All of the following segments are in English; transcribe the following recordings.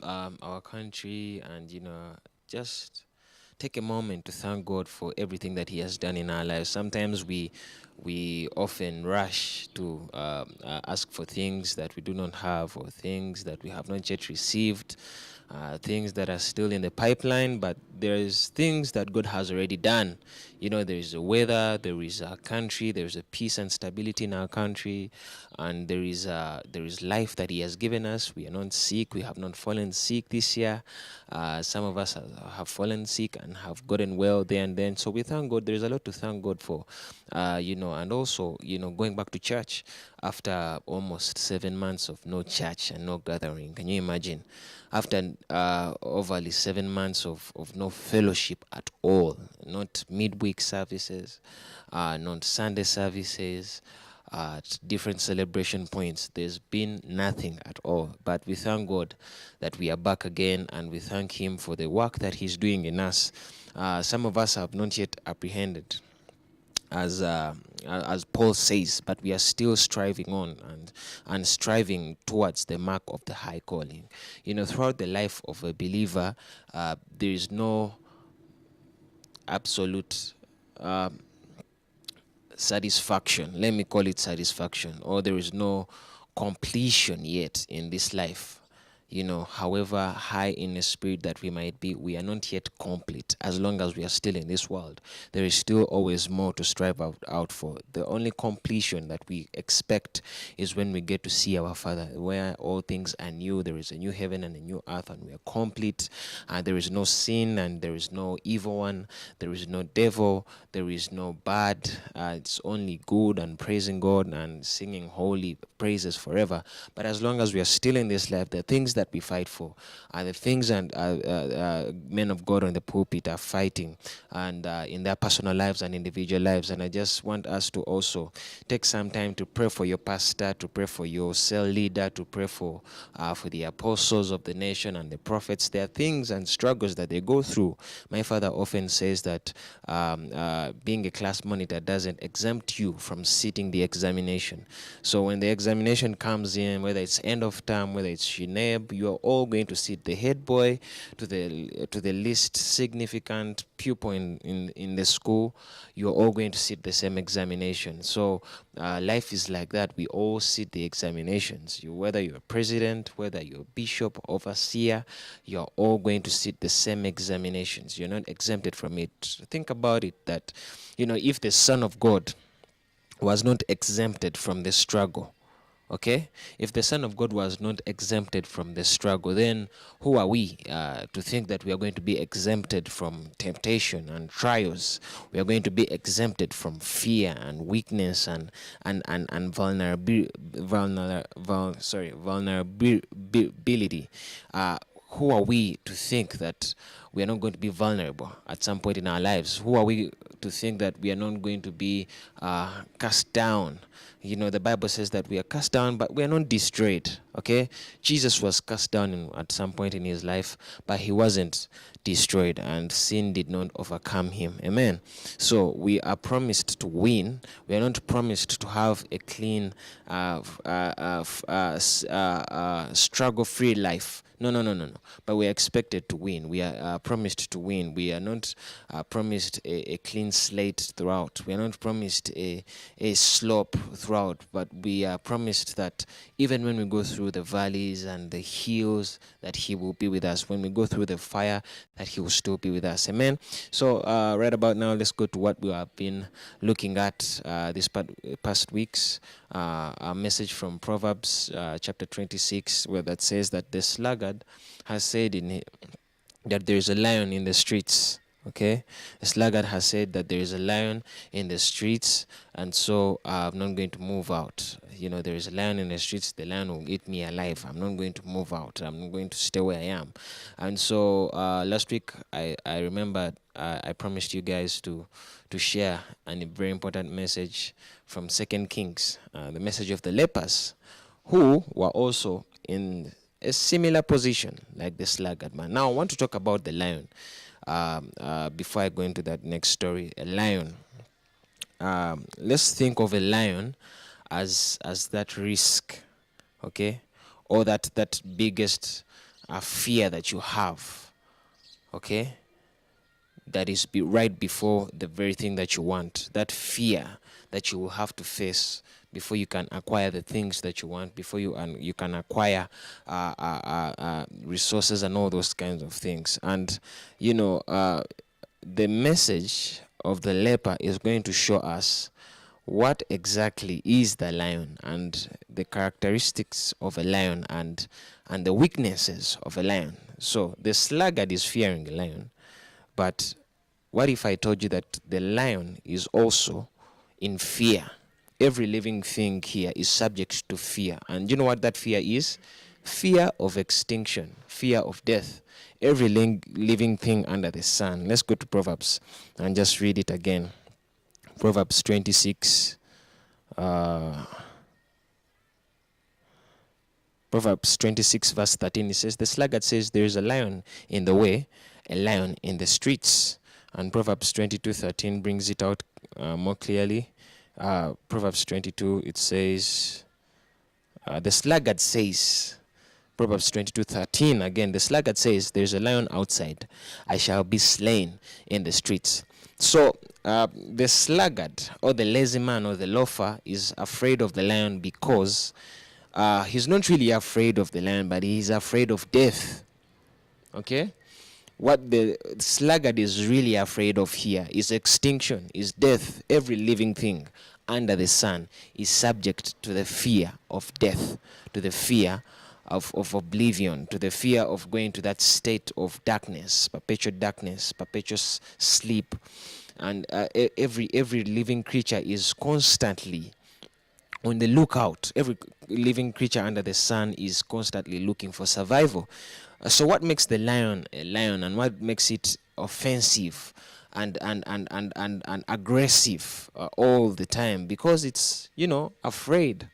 our country, and just take a moment to thank God for everything that He has done in our lives. Sometimes we often rush to ask for things that we do not have, or things that we have not yet received, things that are still in the pipeline. But there is things that God has already done. There is a weather, there is a country, there is a peace and stability in our country, and there is life that He has given us. We are not sick. We have not fallen sick this year. Some of us have fallen sick and have gotten well there and then. So we thank God. There is a lot to thank God for, and also, going back to church after almost 7 months of no church and no gathering. Can you imagine? After overly 7 months of no fellowship at all, not midweek services, not Sunday services, at different celebration points, there's been nothing at all. But we thank God that we are back again, and we thank Him for the work that He's doing in us. Some of us have not yet apprehended, as Paul says, but we are still striving on, and striving towards the mark of the high calling. Throughout the life of a believer, there is no absolute satisfaction. Let me call it satisfaction, or there is no completion yet in this life. However high in the spirit that we might be, we are not yet complete. As long as we are still in this world, there is still always more to strive out for. The only completion that we expect is when we get to see our Father, where all things are new. There is a new heaven and a new earth, and we are complete. There is no sin, and there is no evil one. There is no devil. There is no bad. It's only good, and praising God and singing holy praises forever. But as long as we are still in this life, the things that we fight for are the things, and men of God on the pulpit are fighting, and in their personal lives and individual lives. And I just want us to also take some time to pray for your pastor, to pray for your cell leader, to pray for the apostles of the nation and the prophets. There are things and struggles that they go through. My father often says that being a class monitor doesn't exempt you from sitting the examination. So when the examination comes in, whether it's end of term, whether it's Shineb, you are all going to sit, the head boy to the least significant pupil in the school. You are all going to sit the same examination. So life is like that. We all sit the examinations. Whether you're a president, whether you're a bishop, overseer, you're all going to sit the same examinations. You're not exempted from it. Think about it, that if the Son of God was not exempted from the struggle, okay, if the Son of God was not exempted from the struggle, then who are we to think that we are going to be exempted from temptation and trials? We are going to be exempted from fear and weakness and vulnerability. Who are we to think that we are not going to be vulnerable at some point in our lives? Who are we to think that we are not going to be cast down? The Bible says that we are cast down, but we are not destroyed. Okay, Jesus was cast down at some point in his life, but he wasn't destroyed, and sin did not overcome him. Amen. So we are promised to win. We are not promised to have a clean, struggle-free life. No, no, no, no, no. But we are expected to win. We are promised to win. We are not promised a clean slate throughout. We are not promised a slope throughout. But we are promised that even when we go through the valleys and the hills, that He will be with us. When we go through the fire, that He will still be with us. Amen. So right about now, let's go to what we have been looking at these past weeks. A message from Proverbs chapter 26, where that says that the sluggard has said that there is a lion in the streets. Okay, the sluggard has said that there is a lion in the streets, and so I'm not going to move out. There is a lion in the streets. The lion will eat me alive. I'm not going to move out. I'm not going to stay where I am. And so last week, I remember I promised you guys to share a very important message from 2 Kings, the message of the lepers, who were also in a similar position like the sluggard man. Now I want to talk about the lion. Before I go into that next story, a lion. Let's think of a lion as that risk, okay, or that biggest a fear that you have, okay, that is right before the very thing that you want, that fear that you will have to face before you can acquire the things that you want, before you can acquire resources and all those kinds of things. And the message of the leper is going to show us what exactly is the lion and the characteristics of a lion and the weaknesses of a lion. So the sluggard is fearing a lion, but what if I told you that the lion is also in fear? Every living thing here is subject to fear. And you know what that fear is? Fear of extinction, fear of death. Every living thing under the sun. Let's go to Proverbs and just read it again. Proverbs 26. Proverbs 26 verse 13, it says, the sluggard says, there is a lion in the way, a lion in the streets. And Proverbs 22:13 brings it out more clearly. Proverbs 22, it says, the sluggard says, Proverbs 22:13 again, the sluggard says, there is a lion outside, I shall be slain in the streets. So the sluggard or the lazy man or the loafer is afraid of the lion because he's not really afraid of the lion, but he's afraid of death. Okay? What the sluggard is really afraid of here is extinction, is death. Every living thing under the sun is subject to the fear of death, to the fear of oblivion, to the fear of going to that state of darkness, perpetual sleep. And every living creature is constantly on the lookout. Every living creature under the sun is constantly looking for survival. So what makes the lion a lion, and what makes it offensive and aggressive all the time? Because it's, afraid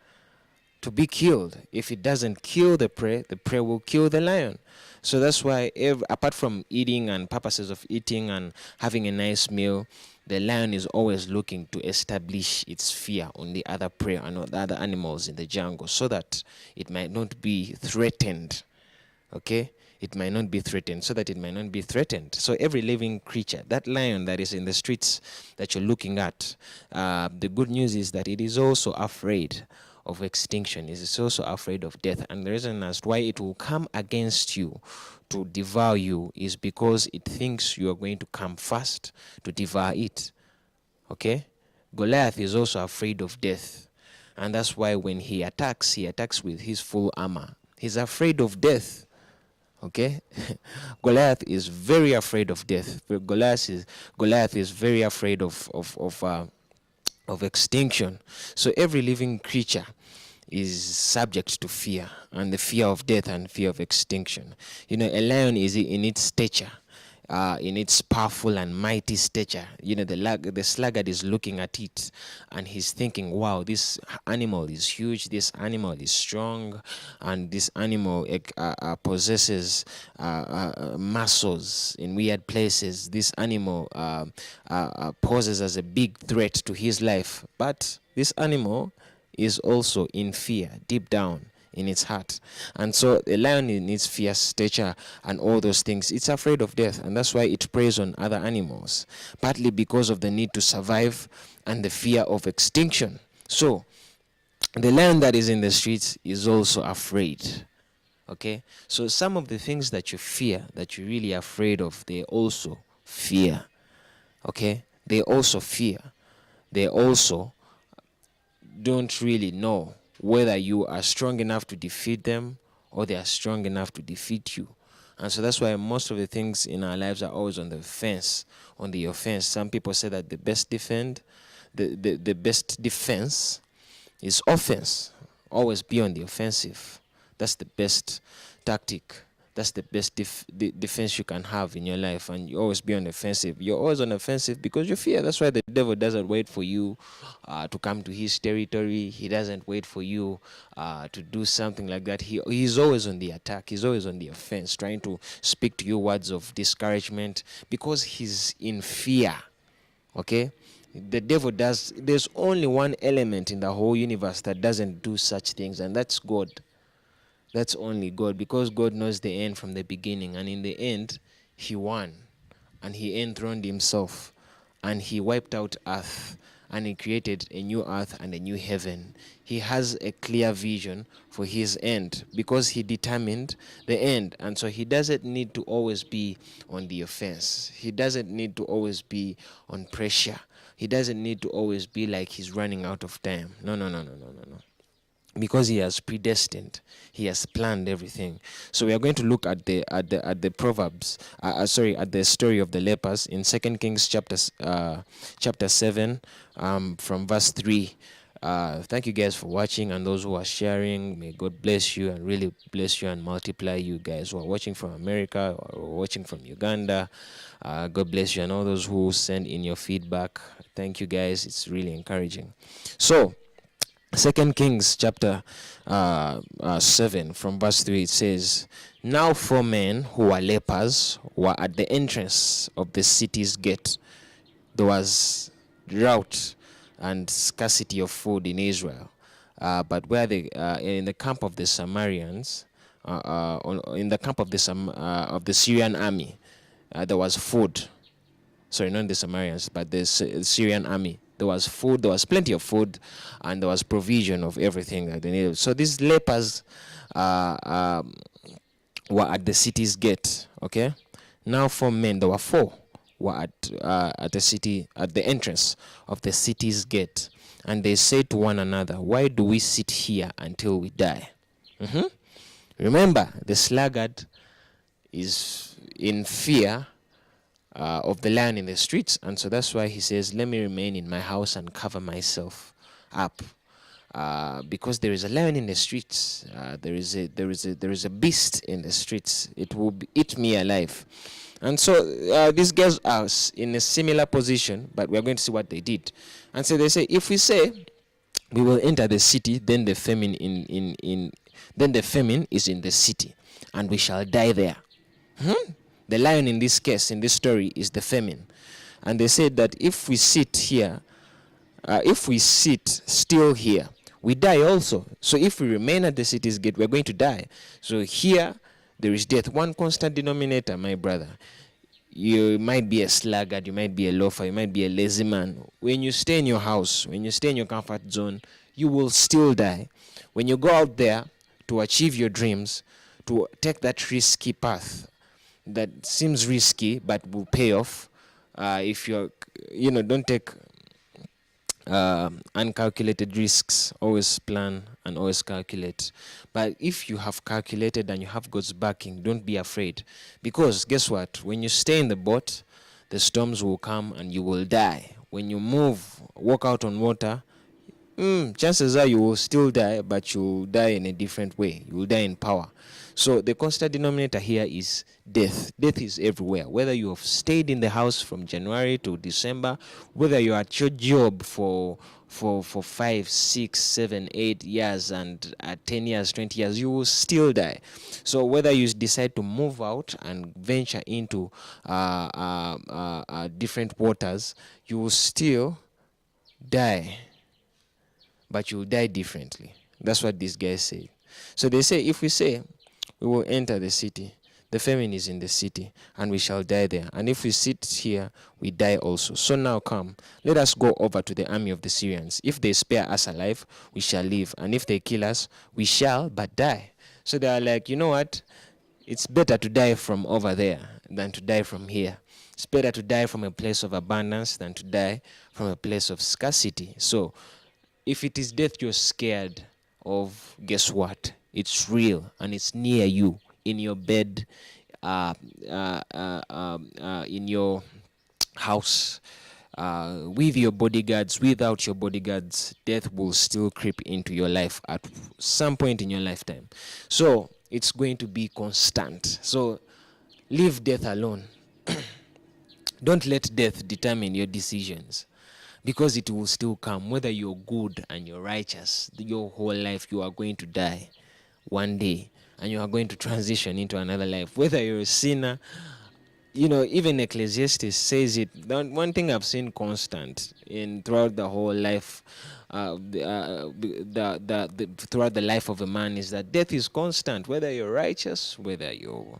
to be killed. If it doesn't kill the prey will kill the lion. So that's why, apart from eating and purposes of eating and having a nice meal, the lion is always looking to establish its fear on the other prey and on the other animals in the jungle, so that it might not be threatened. Okay? It might not be threatened, so that it might not be threatened. So every living creature, that lion that is in the streets that you're looking at, the good news is that it is also afraid of extinction. It is also afraid of death. And the reason as to why it will come against you to devour you is because it thinks you are going to come first to devour it. Okay? Goliath is also afraid of death. And that's why when he attacks with his full armor. He's afraid of death. Okay? Goliath is very afraid of death. Goliath is very afraid of extinction. So every living creature is subject to fear, and the fear of death and fear of extinction. A lion is in its stature, in its powerful and mighty stature. The sluggard is looking at it and he's thinking, wow, this animal is huge, this animal is strong, and this animal possesses muscles in weird places. This animal poses as a big threat to his life. But this animal is also in fear deep down in its heart. And so a lion in its fierce stature and all those things, it's afraid of death, and that's why it preys on other animals, partly because of the need to survive and the fear of extinction. So the lion that is in the streets is also afraid. Okay? So some of the things that you fear, that you're really afraid of, they also fear. Okay? They also fear. They also don't really know whether you are strong enough to defeat them or they are strong enough to defeat you. And so that's why most of the things in our lives are always on the offense. Some people say that the best defense is offense. Always be on the offensive. That's the best tactic. That's the best defense you can have in your life, and you always be on the offensive. You're always on the offensive because you fear. That's why the devil doesn't wait for you to come to his territory. He doesn't wait for you to do something like that. He's always on the attack. He's always on the offense, trying to speak to you words of discouragement because he's in fear. Okay? The devil there's only one element in the whole universe that doesn't do such things, and that's God. That's only God, because God knows the end from the beginning. And in the end, he won. And he enthroned himself. And he wiped out earth. And he created a new earth and a new heaven. He has a clear vision for his end, because he determined the end. And so he doesn't need to always be on the offense. He doesn't need to always be on pressure. He doesn't need to always be like he's running out of time. No, no, no, no, no, no, no. Because he has predestined, he has planned everything. So we are going to look at the proverbs, at the story of the lepers in 2 Kings chapter 7, from verse 3. Thank you guys for watching, and those who are sharing, may God bless you and really bless you and multiply you guys who are watching from America or watching from Uganda. God bless you, and all those who send in your feedback. Thank you guys, it's really encouraging. So 2 Kings chapter 7 from verse 3, it says, "Now 4 men who were lepers were at the entrance of the city's gate. There was drought and scarcity of food in Israel, but where they in the camp of the Samaritans, in the camp of the Syrian army, there was food. Sorry, not the Samaritans, but the Syrian army. There was food, there was plenty of food, and there was provision of everything that they needed. So these lepers were at the city's gate, okay? Now 4 men, there were 4, were at the entrance of the city's gate. And they said to one another, why do we sit here until we die? Remember, the sluggard is in fear of the lion in the streets, and so that's why he says, let me remain in my house and cover myself up, because there is a lion in the streets. There is a beast in the streets. It will eat me alive. And so these guys are in a similar position, but we are going to see what they did. And so they say, if we say we will enter the city, then the famine is in the city, and we shall die there. The lion in this case, in this story, is the famine. And they said that if we sit here, if we sit still here, we die also. So if we remain at the city's gate, we're going to die. So here, there is death. One constant denominator, my brother. You might be a sluggard, you might be a loafer, you might be a lazy man. When you stay in your house, when you stay in your comfort zone, you will still die. When you go out there to achieve your dreams, to take that risky path, that seems risky but will pay off, if you're, don't take uncalculated risks. Always plan and always calculate. But if you have calculated and you have God's backing, don't be afraid, because guess what, when you stay in the boat, the storms will come and you will die. When you walk out on water, chances are you will still die, but you'll die in a different way. You will die in power. So the constant denominator here is death. Death is everywhere. Whether you have stayed in the house from January to December, whether you're at your job for 5, 6, 7, 8 years, and at 10 years, 20 years, you will still die. So whether you decide to move out and venture into different waters, you will still die, but you will die differently. That's what these guys say. So they say, if we say we will enter the city, the famine is in the city, and we shall die there. And if we sit here, we die also. So now come, let us go over to the army of the Syrians. If they spare us alive, we shall live. And if they kill us, we shall but die. So they are like, you know what? It's better to die from over there than to die from here. It's better to die from a place of abundance than to die from a place of scarcity. So if it is death you're scared of, guess what? It's real, and it's near you, in your bed, in your house, with your bodyguards, without your bodyguards. Death will still creep into your life at some point in your lifetime. So it's going to be constant. So leave death alone. Don't let death determine your decisions, because it will still come. Whether you're good and you're righteous, your whole life you are going to die one day, and you are going to transition into another life. Whether you're a sinner, even Ecclesiastes says it. One thing I've seen constant throughout the whole life throughout the life of a man is that death is constant. Whether you're righteous, whether you're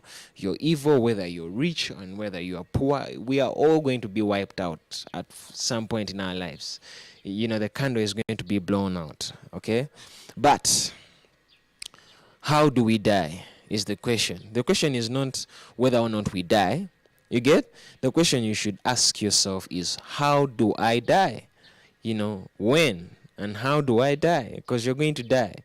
evil, whether you're rich, and whether you are poor, we are all going to be wiped out at some point in our lives. The candle is going to be blown out. Okay, but how do we die is the question. The question is not whether or not we die. You get? The question you should ask yourself is, how do I die? When and how do I die? Because you're going to die.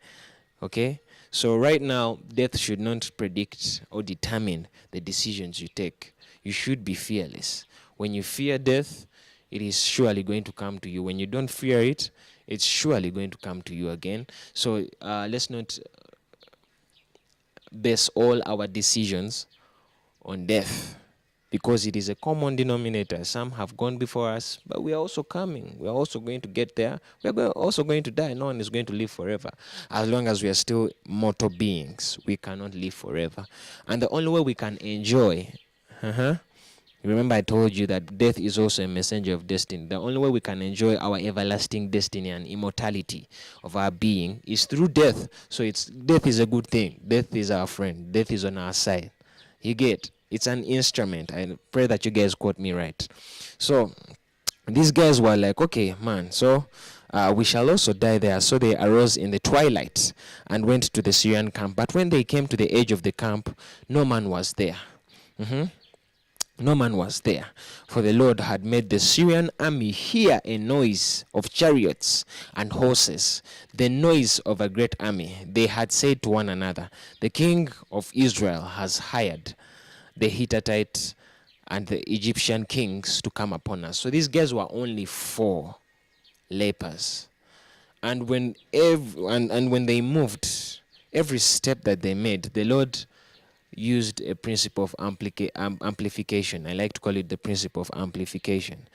Okay? So right now, death should not predict or determine the decisions you take. You should be fearless. When you fear death, it is surely going to come to you. When you don't fear it, it's surely going to come to you again. So let's not base all our decisions on death, because it is a common denominator. Some have gone before us, but we are also coming. We are also going to get there. We are also going to die. No one is going to live forever. As long as we are still mortal beings, we cannot live forever. And the only way we can enjoy, remember I told you that death is also a messenger of destiny. The only way we can enjoy our everlasting destiny and immortality of our being is through death. So death is a good thing. Death is our friend. Death is on our side. You get? It's an instrument. I pray that you guys quote me right. So these guys were like, okay, man, so we shall also die there. So they arose in the twilight and went to the Syrian camp. But when they came to the edge of the camp, no man was there. No man was there, for the Lord had made the Syrian army hear a noise of chariots and horses, the noise of a great army. They had said to one another, the king of Israel has hired the Hittite and the Egyptian kings to come upon us. So these guys were only 4 lepers. And when when they moved, every step that they made, the Lord used a principle of amplification. I like to call it the principle of amplification.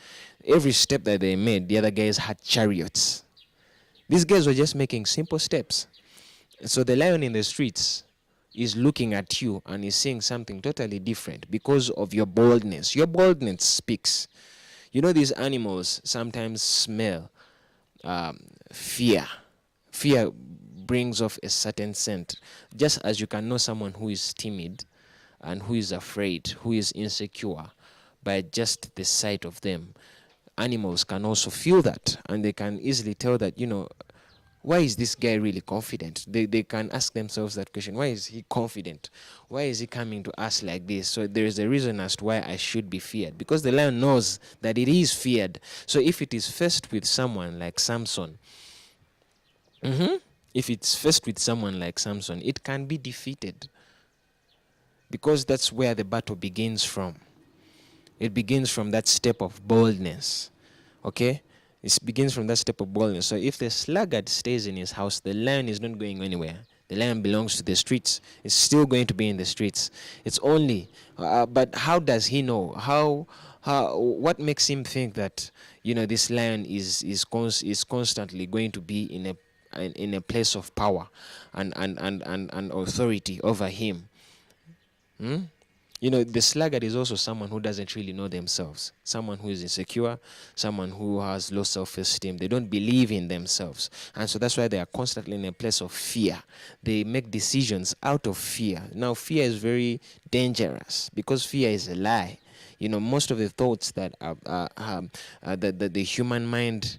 Every step that they made, the other guys had chariots. These guys were just making simple steps. So the lion in the streets is looking at you and is saying something totally different because of your boldness. Your boldness speaks. These animals sometimes smell fear. Fear brings off a certain scent. Just as you can know someone who is timid and who is afraid, who is insecure, by just the sight of them, animals can also feel that, and they can easily tell that, why is this guy really confident? They can ask themselves that question. Why is he confident? Why is he coming to us like this? So there is a reason as to why I should be feared, because the lion knows that it is feared. So if it is faced with someone like Samson, if it's faced with someone like Samson, it can be defeated, because that's where the battle begins from. It begins from that step of boldness. Okay? It begins from that step of boldness. So if the sluggard stays in his house, the lion is not going anywhere. The lion belongs to the streets. It's still going to be in the streets. It's only, but how does he know? What makes him think that this lion is constantly going to be in a place of power and authority over him? The sluggard is also someone who doesn't really know themselves, someone who is insecure, someone who has low self-esteem. They don't believe in themselves, and so that's why they are constantly in a place of fear. They make decisions out of fear. Now, fear is very dangerous because fear is a lie. Most of the thoughts that the human mind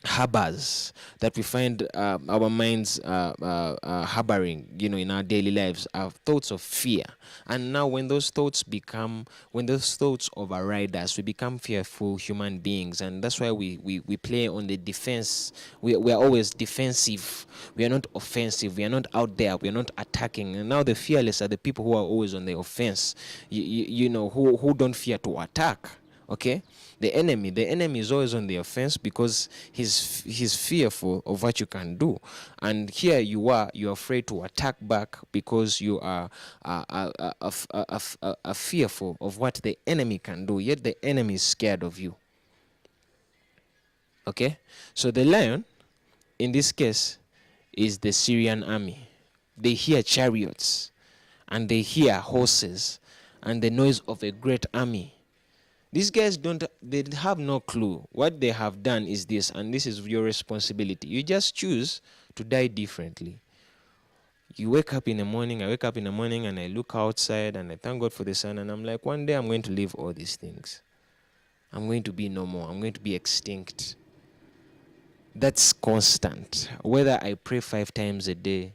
harbors, that we find our minds harboring, in our daily lives, are thoughts of fear. And now when those thoughts override us, we become fearful human beings. And that's why we play on the defense. We are always defensive. We are not offensive. We are not out there. We are not attacking. And now the fearless are the people who are always on the offense, who don't fear to attack. Okay, the enemy is always on the offense because he's fearful of what you can do, and here you're afraid to attack back because you are fearful of what the enemy can do. Yet the enemy is scared of you. Okay, so the lion in this case is the Syrian army. They hear chariots and they hear horses and the noise of a great army. These guys they have no clue. What they have done is this, and this is your responsibility. You just choose to die differently. You wake up in the morning, I wake up in the morning and I look outside and I thank God for the sun, and I'm like, one day I'm going to leave all these things. I'm going to be no more. I'm going to be extinct. That's constant. Whether I pray 5 times a day,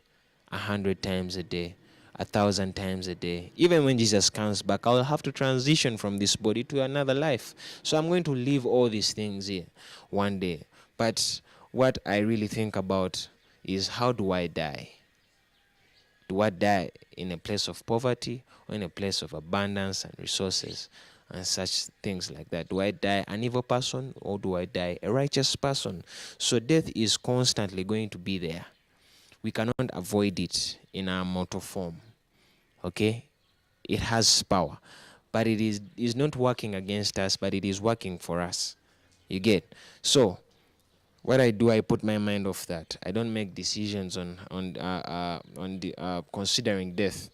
100 times a day, 1,000 times a day, even when Jesus comes back, I'll have to transition from this body to another life. So I'm going to leave all these things here one day. But what I really think about is, how do I die? Do I die in a place of poverty or in a place of abundance and resources and such things like that? Do I die an evil person or do I die a righteous person? So death is constantly going to be there. We cannot avoid it in our mortal form. Okay? It has power. But it is not working against us, but it is working for us. You get? So what I do, I put my mind off that. I don't make decisions on considering death.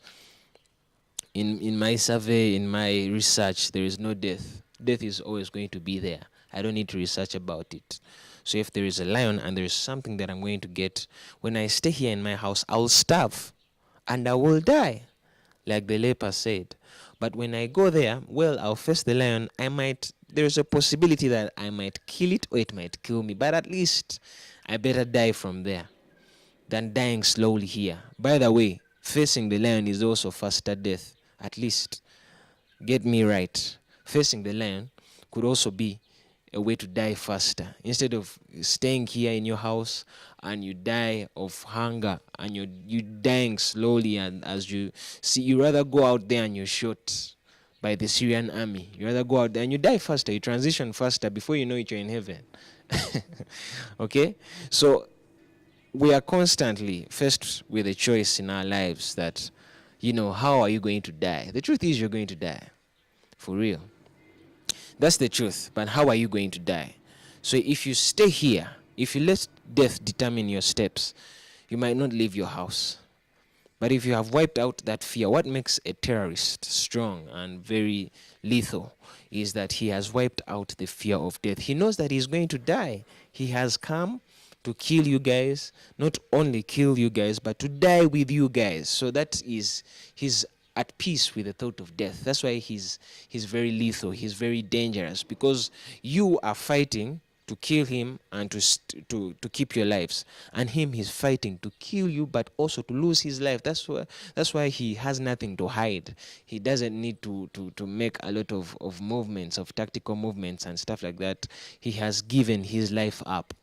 In my survey, in my research, there is no death. Death is always going to be there. I don't need to research about it. So if there is a lion and there is something that I'm going to get, when I stay here in my house, I will starve and I will die, like the leper said. But when I go there, well, I'll face the lion. There's a possibility that I might kill it or it might kill me. But at least I better die from there than dying slowly here. By the way, facing the lion is also faster death. At least get me right. Facing the lion could also be a way to die faster. Instead of staying here in your house and you die of hunger and you dying slowly, and as you see, you rather go out there and you're shot by the Syrian army. You rather go out there and you die faster, you transition faster, before you know it, you're in heaven. Okay? So we are constantly faced with a choice in our lives that, how are you going to die? The truth is, you're going to die. For real. That's the truth. But how are you going to die? So if you stay here, if you let death determine your steps, you might not leave your house. But if you have wiped out that fear, what makes a terrorist strong and very lethal is that he has wiped out the fear of death. He knows that he's going to die. He has come to kill you guys, not only kill you guys, but to die with you guys. So that is, he's at peace with the thought of death. That's why he's very lethal. He's very dangerous, because you are fighting to kill him and to keep your lives, and he's fighting to kill you but also to lose his life. That's why he has nothing to hide. He doesn't need to make a lot of movements, of tactical movements and stuff like that. He has given his life up.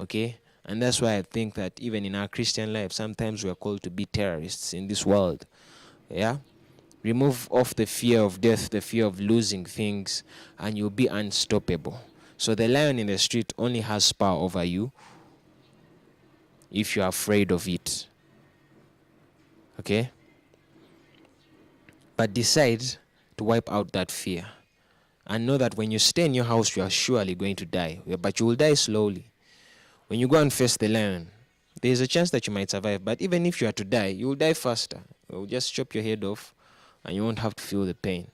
Okay? And that's why I think that even in our Christian life, sometimes we are called to be terrorists in this world. Yeah? Remove off the fear of death, the fear of losing things, and you'll be unstoppable. So the lion in the street only has power over you if you're afraid of it. Okay? But decide to wipe out that fear. And know that when you stay in your house, you are surely going to die. But you will die slowly. When you go and face the lion, there's a chance that you might survive. But even if you are to die, you will die faster. It will just chop your head off and you won't have to feel the pain.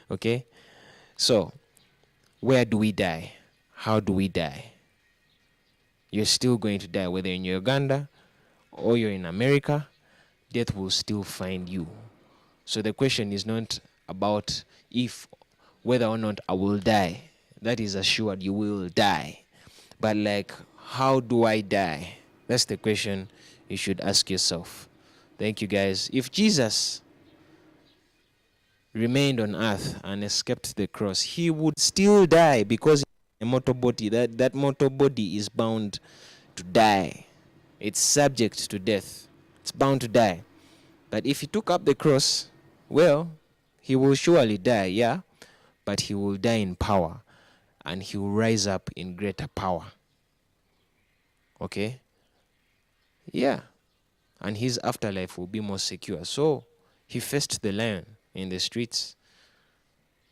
Okay? So, where do we die? How do we die? You're still going to die. Whether in Uganda or you're in America, death will still find you. So the question is not about whether or not I will die. That is assured, you will die. But like, how do I die? That's the question you should ask yourself. Thank you, guys. If Jesus remained on earth and escaped the cross, he would still die, because a mortal body, that mortal body is bound to die. It's subject to death. It's bound to die. But if he took up the cross, well, he will surely die, yeah, but he will die in power, and he will rise up in greater power. Okay? Yeah. And his afterlife will be more secure. So he faced the lion in the streets.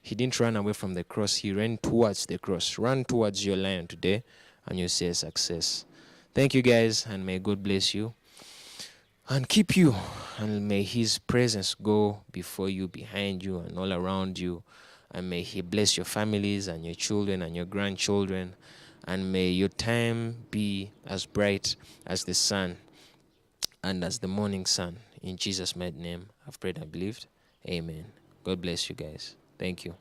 He didn't run away from the cross. He ran towards the cross. Run towards your lion today, and you'll see a success. Thank you, guys, and may God bless you and keep you. And may his presence go before you, behind you, and all around you. And may He bless your families and your children and your grandchildren. And may your time be as bright as the sun and as the morning sun. In Jesus' mighty name, I've prayed and believed. Amen. God bless you guys. Thank you.